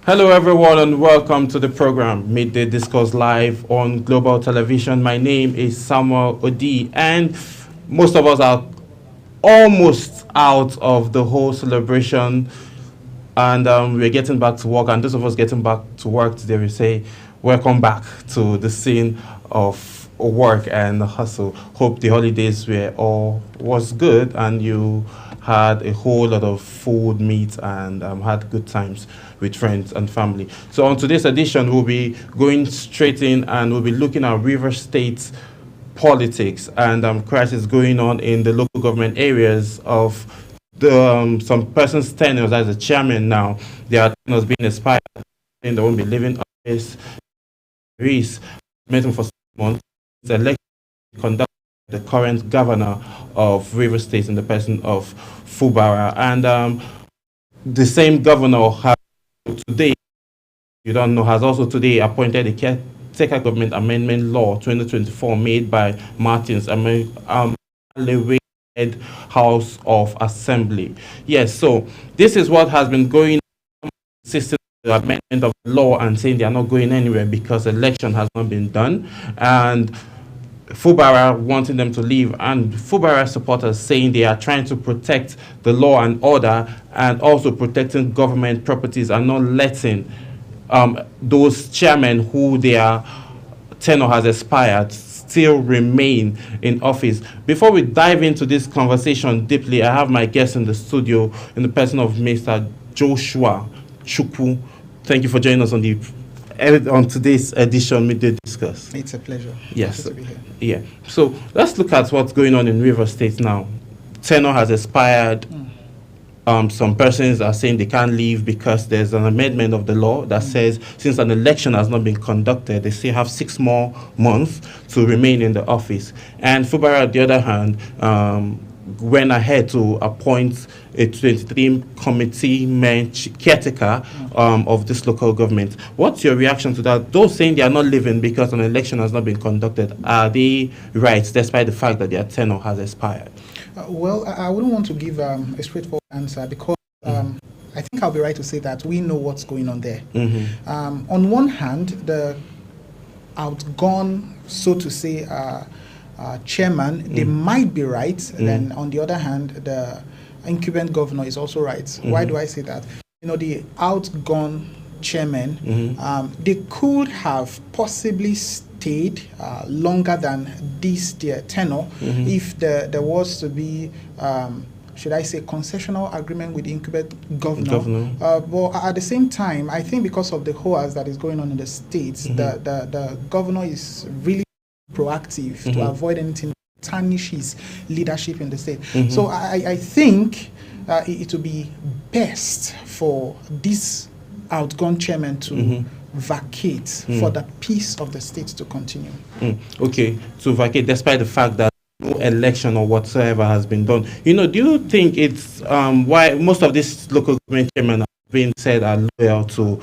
Hello, everyone, and welcome to the program Midday Discourse live on global television. My name is Samuel Odi, and most of us are almost out of the whole celebration, and we're getting back to work. And those of us getting back to work today, we say, "Welcome back to the scene of work and hustle." Hope the holidays were all was good, and you had a whole lot of food, meat, and had good times with friends and family. So on today's edition, we'll be going straight in and we'll be looking at River State politics and crisis going on in the local government areas of the some persons' tenures as a chairman now. Their tenures being expired, and they won't be leaving office. Reese met him for 6 months. The election conducted by the current governor of River State in the person of Fubara, and the same governor has today, you don't know, has also today appointed a caretaker government amendment law 2024 made by Martins head House of Assembly. Yes, so this is what has been going on since the amendment of the law and saying they are not going anywhere because election has not been done, and Fubara wanting them to leave, and Fubara supporters saying they are trying to protect the law and order and also protecting government properties and not letting those chairmen who their tenure has expired still remain in office. Before we dive into this conversation deeply, I have my guest in the studio in the person of Mr. Joshua Chukwu. Thank you for joining us on today's edition Midday Discuss. It's a pleasure. Yes. To be here. Yeah. So let's look at what's going on in River State now. Tenure has expired. Some persons are saying they can't leave because there's an amendment of the law that says since an election has not been conducted, they still have 6 more months to remain in the office. And Fubara, on the other hand, went ahead to appoint a 23 committee caretaker of this local government. What's your reaction to that? Those saying they are not leaving because an election has not been conducted, are they right despite the fact that their tenure has expired? Well, I wouldn't want to give a straightforward answer because I think I'll be right to say that we know what's going on there. On one hand, the outgone, so to say, chairman, they might be right. Then on the other hand, the incumbent governor is also right. Why do I say that? You know, the outgone chairman, they could have possibly stayed longer than their tenure if there was to be, should I say, concessional agreement with the incumbent governor. But at the same time, I think because of the hoas that is going on in the states, the governor is really proactive to avoid anything that tarnishes leadership in the state. So I think it would be best for this outgone chairman to vacate for the peace of the state to continue. Okay, to vacate despite the fact that no election or whatsoever has been done. You know, do you think it's why most of these local government chairmen being said are loyal to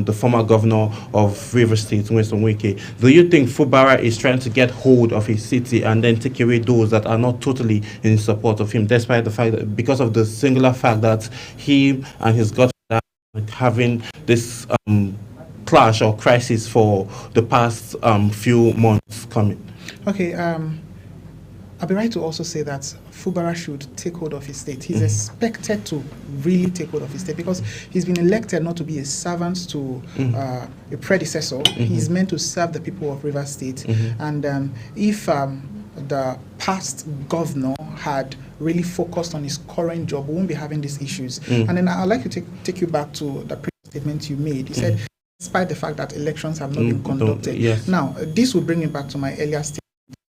the former governor of River State, Winston Wike? Do you think Fubara is trying to get hold of his city and then take away those that are not totally in support of him, despite the fact that because of the singular fact that he and his godfather are having this clash or crisis for the past few months coming? Okay, I'll be right to also say that Fubara should take hold of his state. He's expected to really take hold of his state because he's been elected not to be a servant to a predecessor. He's meant to serve the people of River State. And if the past governor had really focused on his current job, we won't be having these issues. And then I'd like to take you back to the previous statement you made. You said, despite the fact that elections have not been conducted. Now, this will bring me back to my earlier statement,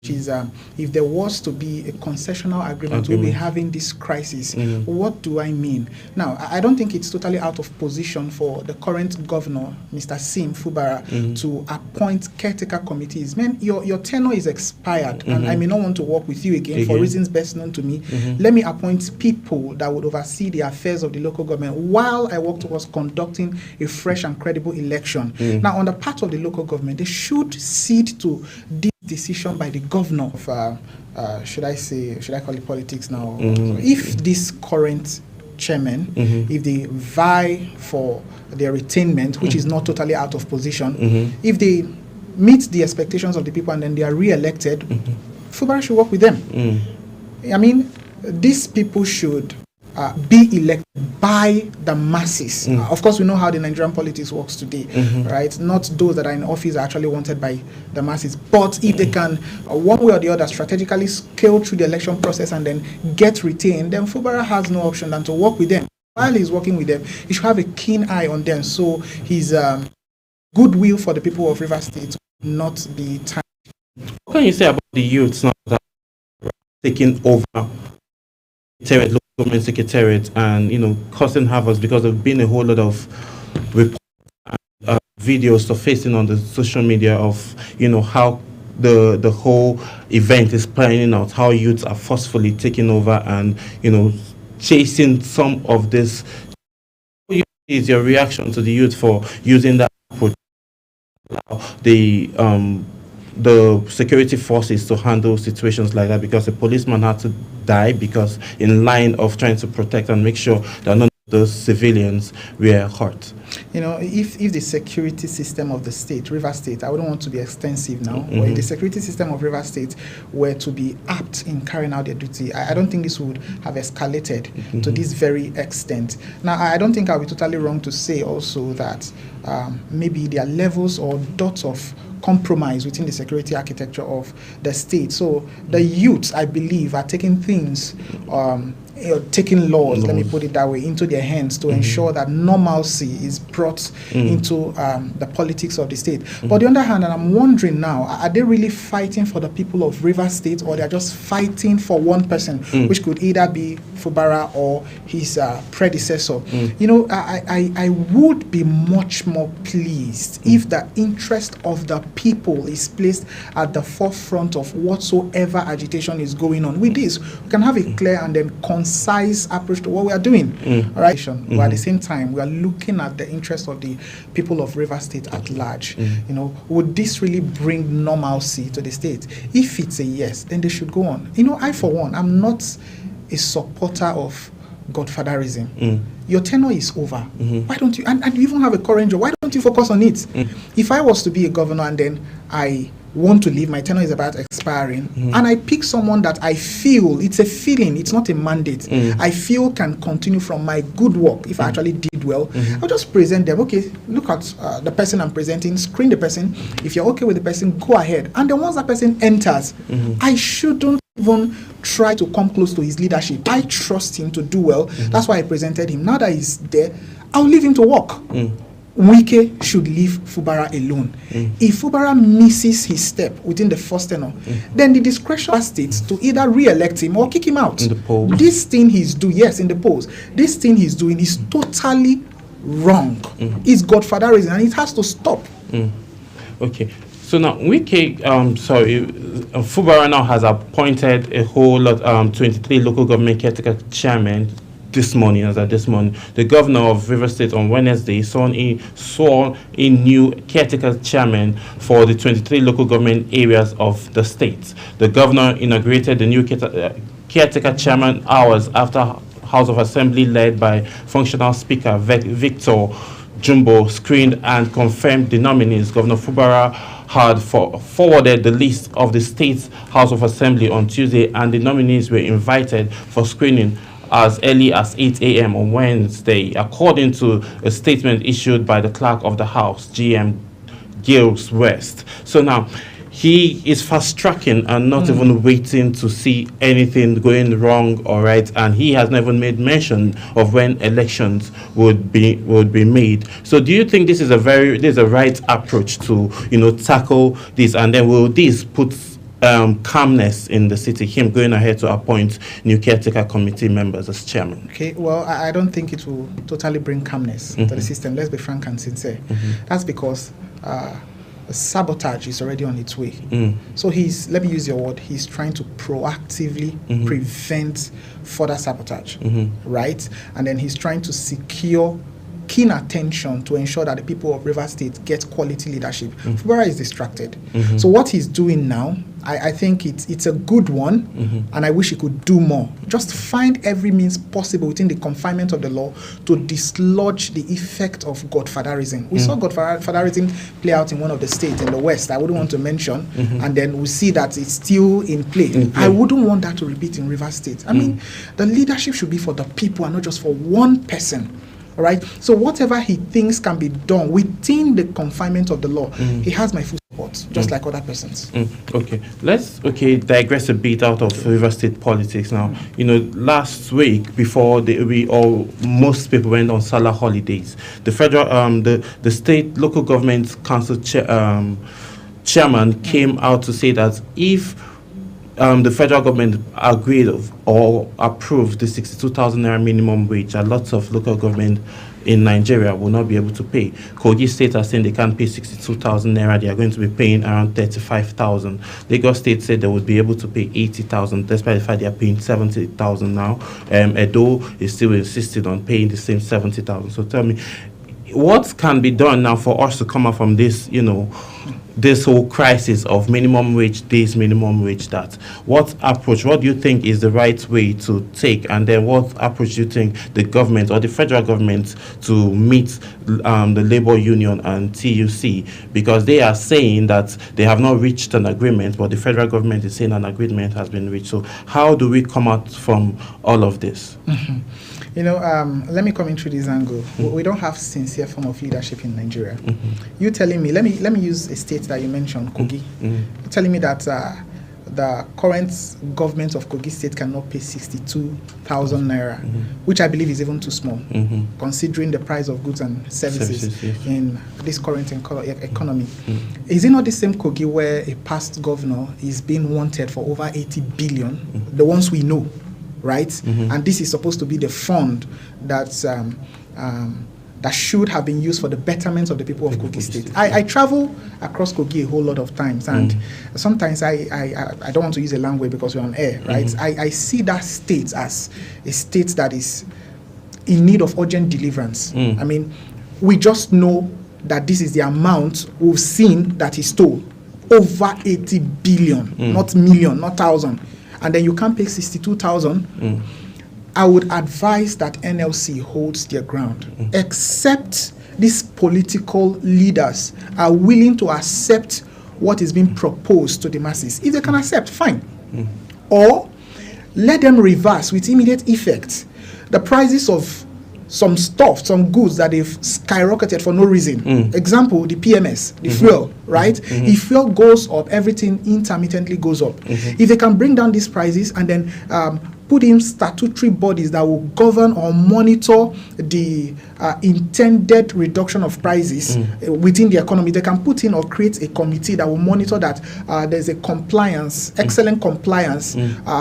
which is if there was to be a concessional agreement, we'll be having this crisis. What do I mean? Now, I don't think it's totally out of position for the current governor, Mr. Sim Fubara, to appoint caretaker committees. Man, your tenure is expired, and I may not want to work with you again for reasons best known to me. Let me appoint people that would oversee the affairs of the local government while I work towards conducting a fresh and credible election. Now, on the part of the local government, they should cede to this decision by the governor of, should I call it politics now? So if this current chairman, if they vie for their retainment, which is not totally out of position, if they meet the expectations of the people and then they are re-elected, Fubara should work with them. I mean, these people should be elected by the masses. Of course, we know how the Nigerian politics works today, right? Not those that are in office are actually wanted by the masses. But if they can, one way or the other, strategically scale through the election process and then get retained, then Fubara has no option than to work with them. While he's working with them, he should have a keen eye on them. So his goodwill for the people of Rivers State will not be tied. What can you say about the youths now that are taking over local government secretariat and causing havoc because there's been a whole lot of reports and videos surfacing on the social media of how the whole event is playing out, how youths are forcefully taking over and chasing some of this. What is your reaction to the youth for using that approach? The security forces to handle situations like that, because a policeman had to die because in line of trying to protect and make sure that none of those civilians were hurt. If the security system of the state, Rivers State, I wouldn't want to be extensive now, but if the security system of Rivers State were to be apt in carrying out their duty, I don't think this would have escalated to this very extent. Now, I don't think I'll be totally wrong to say also that maybe there are levels or dots of compromise within the security architecture of the state. So the youths, I believe, are taking things, taking laws, let me put it that way, into their hands to ensure that normalcy is brought into the politics of the state. But on the other hand, and I'm wondering now, are they really fighting for the people of Rivers State, or they're just fighting for one person, which could either be Fubara or his predecessor? I would be much more pleased if the interest of the people is placed at the forefront of whatsoever agitation is going on. With this, we can have a clear and then concise approach to what we are doing. All right. But at the same time, we are looking at the interest of the people of Rivers State at large. Would this really bring normalcy to the state? If it's a yes, then they should go on. I, for one, I'm not a supporter of godfatherism. Your tenure is over. Why don't you, and you even have a current job, why don't you focus on it? If I was to be a governor and then I want to leave, my tenure is about expiring, and I pick someone that I feel, it's a feeling, it's not a mandate, I feel can continue from my good work, if I actually did well, I'll just present them. Okay, look at the person I'm presenting, screen the person. If you're okay with the person, go ahead. And then once that person enters, I shouldn't even try to come close to his leadership. I trust him to do well. That's why I presented him. Now that he's there, I'll leave him to work. Wike should leave Fubara alone. If Fubara misses his step within the first tenure, then the discretion of states to either re-elect him or kick him out. In the polls. This thing he's doing, yes, in the polls, this thing he's doing is totally wrong. It's godfatherism, and it has to stop. Okay. So now, Fubara now has appointed a whole lot, 23 local government caretaker chairmen this morning. The governor of Rivers State on Wednesday saw a new caretaker chairman for the 23 local government areas of the state. The governor inaugurated the new caretaker chairman hours after House of Assembly led by functional Speaker Victor Jumbo screened and confirmed the nominees. Governor Fubara had forwarded the list of the state's House of Assembly on Tuesday, and the nominees were invited for screening as early as 8 a.m. on Wednesday, according to a statement issued by the clerk of the House, GM Gilles West. So now, he is fast-tracking and not even waiting to see anything going wrong or right, and he has never made mention of when elections would be made. So do you think this is a right approach to tackle this, and then will this put calmness in the city, him going ahead to appoint new caretaker committee members as chairman? Okay, well, I don't think it will totally bring calmness to the system. Let's be frank and sincere. That's because sabotage is already on its way. So let me use your word, he's trying to proactively prevent further sabotage, right? And then he's trying to secure keen attention to ensure that the people of Rivers State get quality leadership. Fubara is distracted. So what he's doing now, I think it's a good one, and I wish he could do more. Just find every means possible within the confinement of the law to dislodge the effect of godfatherism. We saw godfatherism play out in one of the states in the West I wouldn't want to mention, and then we see that it's still in play. I wouldn't want that to repeat in Rivers State. I mean, the leadership should be for the people and not just for one person. All right. So whatever he thinks can be done within the confinement of the law, he has my full support, just like other persons. Okay. Let's digress a bit out of River State politics now. You know, last week before most people went on Salah holidays, the federal the state local government council chairman came out to say that if the federal government agreed or approved the 62,000 naira minimum wage, a lot of local government in Nigeria will not be able to pay. Kogi State are saying they can't pay 62,000 naira. They are going to be paying around 35,000. Lagos State said they would be able to pay 80,000, despite the fact they are paying 70,000 now. Edo is still insisting on paying the same 70,000. So tell me, what can be done now for us to come out from this, this whole crisis of minimum wage this, minimum wage that? What approach, what do you think is the right way to take? And then what approach do you think the government or the federal government to meet the labor union and TUC? Because they are saying that they have not reached an agreement, but the federal government is saying an agreement has been reached. So how do we come out from all of this? Let me come in through this angle. We don't have sincere form of leadership in Nigeria. You telling me, let me use a state that you mentioned, Kogi. You're telling me that the current government of Kogi State cannot pay 62,000 naira, which I believe is even too small, considering the price of goods and services in this current economy. Is it not the same Kogi where a past governor is being wanted for over 80 billion, the ones we know? Right? And this is supposed to be the fund that that should have been used for the betterment of the people of Kogi State. I travel across Kogi a whole lot of times, and sometimes I don't want to use a language because we're on air, right? I see that state as a state that is in need of urgent deliverance. I mean, we just know that this is the amount we've seen that he stole. Over 80 billion, not million, not thousand. And then you can't pay 62,000, I would advise that NLC holds their ground, except these political leaders are willing to accept what is being proposed to the masses. If they can accept, fine. Or let them reverse with immediate effect the prices of some stuff, some goods that they've skyrocketed for no reason. Example, the PMS, the fuel, right? If fuel goes up, everything intermittently goes up. If they can bring down these prices and then put in statutory bodies that will govern or monitor the intended reduction of prices within the economy, they can put in or create a committee that will monitor that there's a compliance, excellent compliance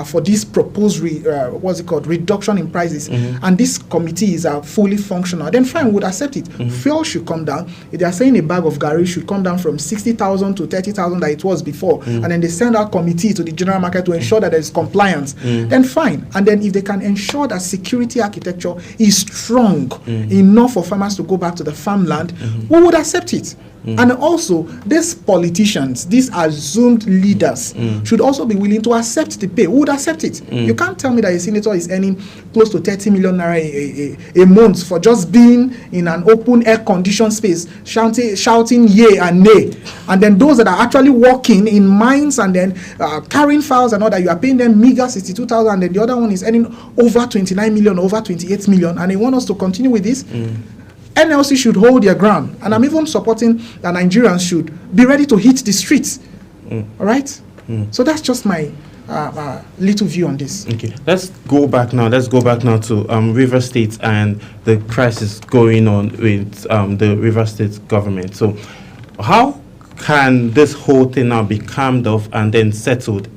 for this proposed reduction in prices, and this committee is fully functional, then fine, we would accept it. Fuel should come down. If they are saying a bag of garri should come down from 60,000 to 30,000 that it was before, and then they send out committee to the general market to ensure that there is compliance, then fine. And then if they can ensure that security architecture is strong enough for farmers to go back to the farmland, we would accept it. And also, these politicians, these assumed leaders, should also be willing to accept the pay. We would accept it. You can't tell me that a senator is earning close to 30 million naira a month for just being in an open air conditioned space, shouting yay and nay. And then those that are actually working in mines and then carrying files and all that, you are paying them meager 62,000, and then the other one is earning over 29 million, over 28 million, and they want us to continue with this. NLC should hold their ground, and I'm even supporting that Nigerians should be ready to hit the streets. All right? So that's just my little view on this. Okay, let's go back now to River State and the crisis going on with the River State government. So how can this whole thing now be calmed off and then settled?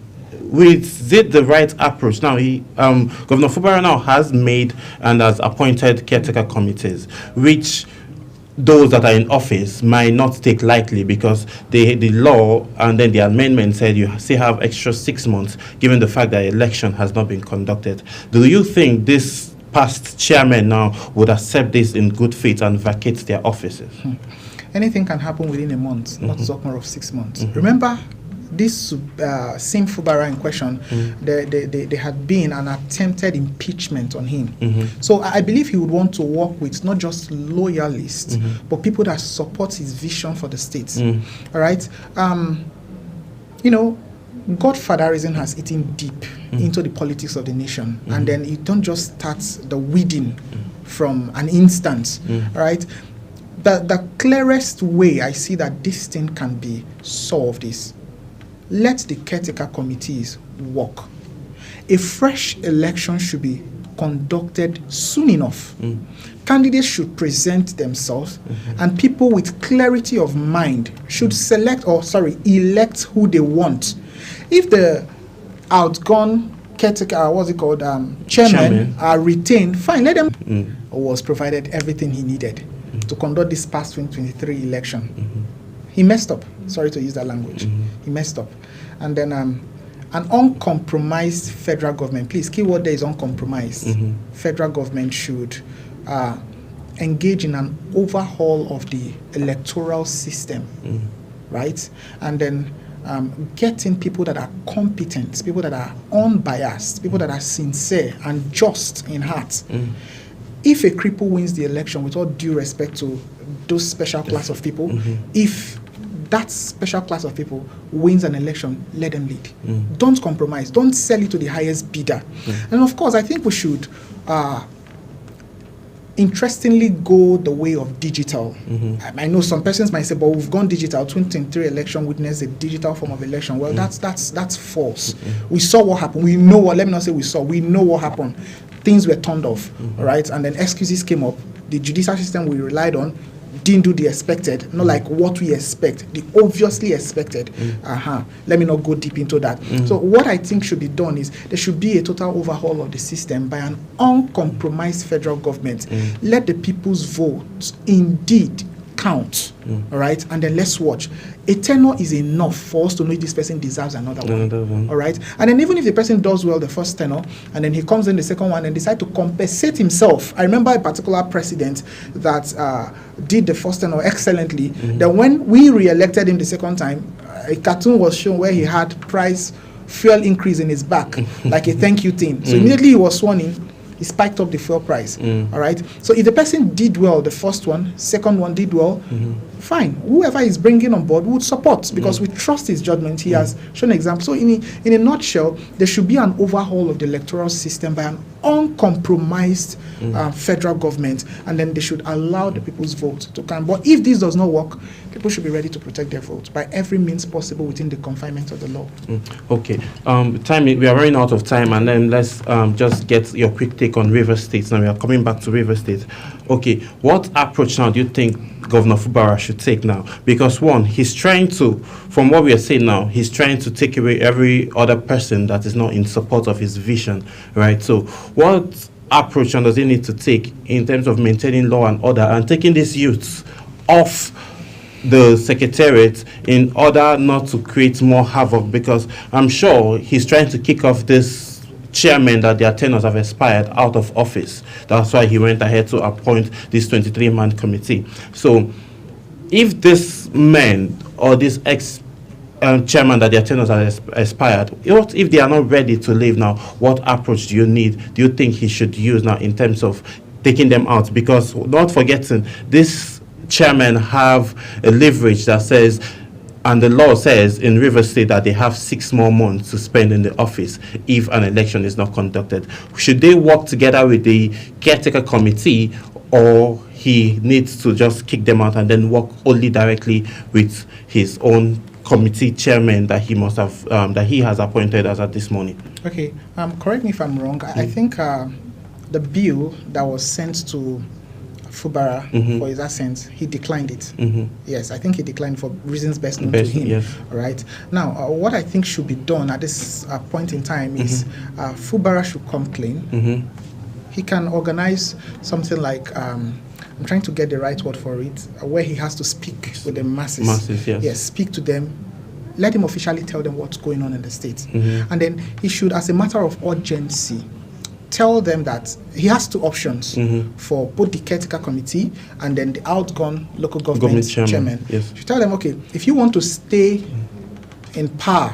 Is it the right approach? Now, Governor Fubara now has made and has appointed caretaker committees, which those that are in office might not take lightly, because the law and then the amendment said you still have extra 6 months, given the fact that election has not been conducted. Do you think this past chairmen now would accept this in good faith and vacate their offices. Anything can happen within a month, not talk more of 6 months. Remember, this Sim Fubara in question, there had been an attempted impeachment on him. So I believe he would want to work with not just loyalists, but people that support his vision for the state. All right? Godfatherism has eaten deep into the politics of the nation. And then you don't just start the weeding from an instant. All right? The clearest way I see that this thing can be solved is let the caretaker committees work. A fresh election should be conducted soon enough. Candidates should present themselves, and people with clarity of mind should elect who they want. If the outgone caretaker, chairman are retained, fine, let them. Was provided everything he needed to conduct this past 2023 election. He messed up. Sorry to use that language. He messed up. And then an uncompromised federal government, please, keyword there is uncompromised. Federal government should engage in an overhaul of the electoral system, right? And then getting people that are competent, people that are unbiased, people that are sincere and just in heart. If a cripple wins the election, with all due respect to those special class of people, if that special class of people wins an election, let them lead. Don't compromise. Don't sell it to the highest bidder. And of course, I think we should interestingly go the way of digital. I know some persons might say, but we've gone digital. 2023 election witnessed a digital form of election. Well, that's false. We saw what happened. We know what, let me not say we saw, we know what happened. Things were turned off, all right? And then excuses came up. The judicial system we relied on didn't do the expected, not like what we expect, the obviously expected. Let me not go deep into that. So what I think should be done is there should be a total overhaul of the system by an uncompromised federal government. Let the people's votes indeed count, all right? And then let's watch. A tenure is enough for us to know if this person deserves another one, all right? And then even if the person does well the first tenure, and then he comes in the second one and decide to compensate himself. I remember a particular president that did the first tenure excellently. Then when we re-elected him the second time, a cartoon was shown where he had fuel increase in his back, like a thank you thing. So immediately he was sworn in, he spiked up the fuel price. All right. So if the person did well, the first one, second one did well, fine. Whoever is bringing on board would support because we trust his judgment. He has shown example. So in a nutshell, there should be an overhaul of the electoral system by an uncompromised federal government, and then they should allow the people's vote to count. But if this does not work, people should be ready to protect their votes by every means possible within the confinement of the law. Okay. We are running out of time, and then let's just get your quick take on Rivers State. Now we are coming back to Rivers State. Okay, what approach now do you think Governor Fubara should take now? Because one, he's trying to, from what we are saying now, he's trying to take away every other person that is not in support of his vision, right? So what approach does he need to take in terms of maintaining law and order and taking these youths off the secretariat in order not to create more havoc? Because I'm sure he's trying to kick off this chairman that their tenures have expired out of office. That's why he went ahead to appoint this 23-man committee. So if this man or this chairman that their tenures have expired, what if they are not ready to leave now? What approach do you think he should use now in terms of taking them out? Because not forgetting, this chairman have a leverage that says, and the law says in Rivers State that they have 6 more months to spend in the office if an election is not conducted. Should they work together with the caretaker committee, or he needs to just kick them out and then work only directly with his own committee chairman that he must have that he has appointed as at this morning? Okay, correct me if I'm wrong. I think the bill that was sent to Fubara for his assent, he declined it. Yes, I think he declined for reasons best known to him. Yes. All right. Now, what I think should be done at this point in time is Fubara should come clean. He can organize something like, I'm trying to get the right word for it, where he has to speak with the masses. Yes, speak to them. Let him officially tell them what's going on in the state. And then he should, as a matter of urgency, tell them that he has two options for both the caretaker committee and then the outgone local government chairman. Yes. You tell them, okay, if you want to stay in power,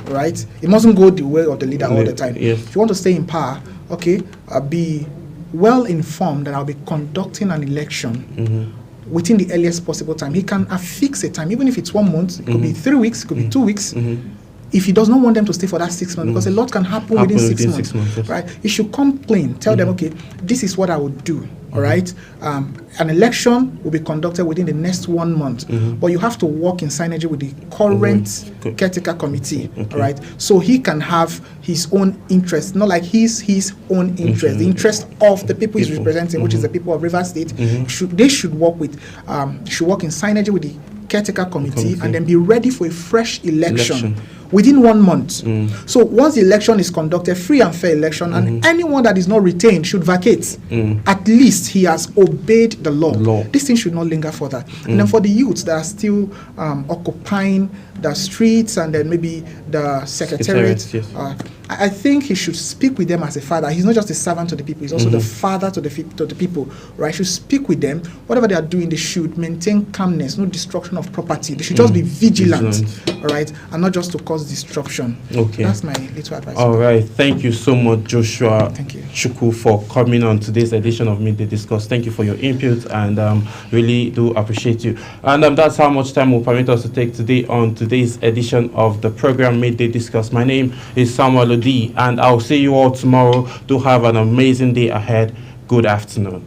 right? It mustn't go the way of the leader all the time. Yes. If you want to stay in power, okay, be well informed that I'll be conducting an election within the earliest possible time. He can affix a time, even if it's 1 month, it could be 3 weeks, it could be 2 weeks. If he does not want them to stay for that 6 months, because a lot can happen within 6 months, yes. right? He should come clean, tell them, okay, this is what I would do, all right? An election will be conducted within the next 1 month, but you have to work in synergy with the current caretaker committee, all right? So he can have his own interest, not like his own interest, the interest of the people he's representing, which is the people of Rivers State. They should work with, should work in synergy with the caretaker committee and then be ready for a fresh election. Within 1 month. So once the election is conducted, free and fair election, and anyone that is not retained should vacate. At least he has obeyed the law. This thing should not linger further. And then for the youths that are still occupying the streets and then maybe the secretariat, yes. I think he should speak with them as a father. He's not just a servant to the people, he's also the father to the people, right? He should speak with them. Whatever they are doing, they should maintain calmness, no destruction of property. They should just be vigilant, all right? And not just to cause disruption. Okay. That's my little advice. All right. Thank you so much, Joshua. Thank you. Chuku, for coming on today's edition of Midday Discourse. Thank you for your input and really do appreciate you. And that's how much time will permit us to take today on today's edition of the program Midday Discourse. My name is Samuel Odi, and I'll see you all tomorrow. Do have an amazing day ahead. Good afternoon.